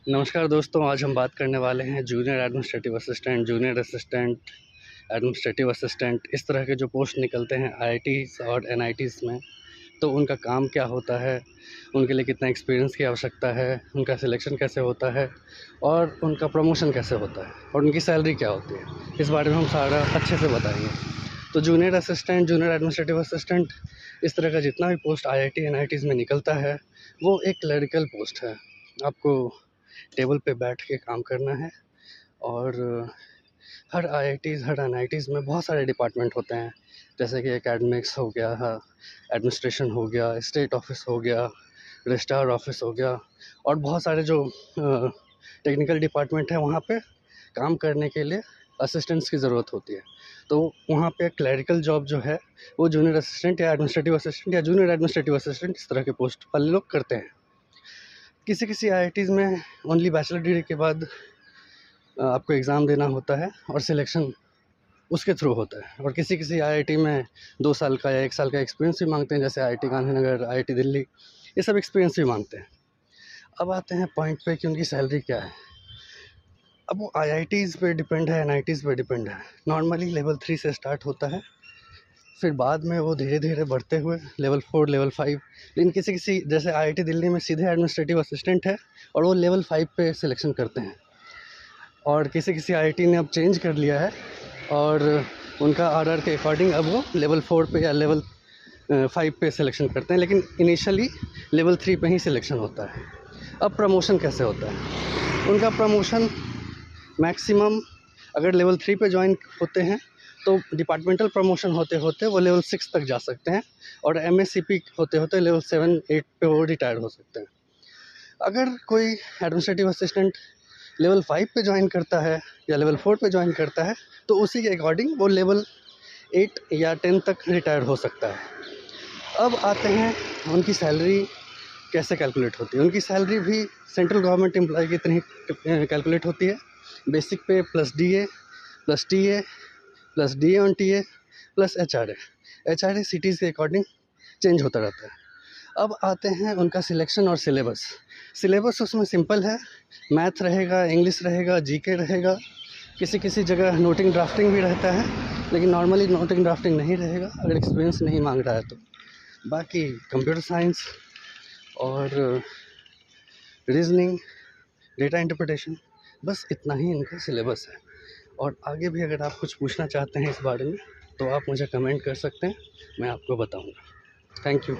नमस्कार दोस्तों, आज हम बात करने वाले हैं junior administrative assistant, junior assistant, administrative assistant. इस तरह के जो पोस्ट निकलते हैं आईआईटीज़ और एनआईटीज़ में, तो उनका काम क्या होता है, उनके लिए कितना एक्सपीरियंस की आवश्यकता है, उनका सिलेक्शन कैसे होता है और उनका प्रमोशन कैसे होता है और उनकी सैलरी क्या होती है, इस बारे में हम सारा अच्छे से बताएंगे। तो junior assistant, junior administrative assistant, इस तरह का जितना भी पोस्ट आईआईटी एनआईटीज़ में निकलता है वो एक क्लरिकल पोस्ट है। आपको टेबल पे बैठ के काम करना है। और हर आईआईटीज़, हर एनआईटीज़ में बहुत सारे डिपार्टमेंट होते हैं, जैसे कि एकेडमिक्स हो गया, एडमिनिस्ट्रेशन हो गया, स्टेट ऑफिस हो गया, रजिस्ट्रार ऑफिस हो गया और बहुत सारे जो टेक्निकल डिपार्टमेंट है वहाँ पे काम करने के लिए असिस्टेंट्स की ज़रूरत होती है। तो वहाँ पे क्लरिकल जॉब जो है वो जूनियर असिस्टेंट या एडमिनिस्ट्रेटिव असिस्टेंट या जूनियर एडमिनिस्ट्रेटिव असिस्टेंट, इस तरह के पोस्ट वाले लोग करते हैं। किसी किसी आईआईटीज़ में ओनली बैचलर डिग्री के बाद आपको एग्ज़ाम देना होता है और सिलेक्शन उसके थ्रू होता है। और किसी किसी आईआईटी में 2 साल का या 1 साल का एक्सपीरियंस भी मांगते हैं, जैसे आईआईटी गांधीनगर, आईआईटी दिल्ली, ये सब एक्सपीरियंस भी मांगते हैं। अब आते हैं पॉइंट पे कि उनकी सैलरी क्या है। अब वो आईआईटीज़ पे डिपेंड है, एनआईटीज़ पे डिपेंड है। नॉर्मली लेवल 3 से स्टार्ट होता है, फिर बाद में वो धीरे धीरे बढ़ते हुए लेवल 4, लेवल 5, लेकिन किसी किसी जैसे आईआईटी दिल्ली में सीधे एडमिनिस्ट्रेटिव असिस्टेंट है और वो लेवल 5 पे सिलेक्शन करते हैं। और किसी किसी आईआईटी ने अब चेंज कर लिया है और उनका आरआर के अकॉर्डिंग अब वो लेवल 4 पे या लेवल 5 पे सिलेक्शन करते हैं, लेकिन इनिशियली लेवल 3 पे ही सिलेक्शन होता है। अब प्रमोशन कैसे होता है? उनका प्रमोशन मैक्सिमम, अगर लेवल 3 पे ज्वाइन होते हैं तो डिपार्टमेंटल प्रमोशन होते होते वो लेवल 6 तक जा सकते हैं और एमएससीपी होते होते लेवल 7, 8 पे वो रिटायर हो सकते हैं। अगर कोई एडमिनिस्ट्रेटिव असिस्टेंट लेवल 5 पे ज्वाइन करता है या लेवल 4 पे ज्वाइन करता है तो उसी के अकॉर्डिंग वो लेवल 8 या 10 तक रिटायर हो सकता है। अब आते हैं उनकी सैलरी कैसे कैलकुलेट होती है। उनकी सैलरी भी सेंट्रल गवर्नमेंट एम्प्लॉय की तरह कैलकुलेट होती है। बेसिक पे plus DA plus TA plus DA on TA plus HRA cities के अकॉर्डिंग चेंज होता रहता है। अब आते हैं उनका सिलेक्शन और सिलेबस उसमें सिंपल है। मैथ रहेगा, इंग्लिश रहेगा, जीके रहेगा, किसी किसी जगह नोटिंग ड्राफ्टिंग भी रहता है, लेकिन नॉर्मली नोटिंग ड्राफ्टिंग नहीं रहेगा अगर एक्सपीरियंस नहीं मांग रहा है तो। बाकी कंप्यूटर साइंस और रीजनिंग, डेटा इंटरप्रिटेशन, बस इतना ही इनका सिलेबस है। और आगे भी अगर आप कुछ पूछना चाहते हैं इस बारे में तो आप मुझे कमेंट कर सकते हैं, मैं आपको बताऊंगा। Thank you.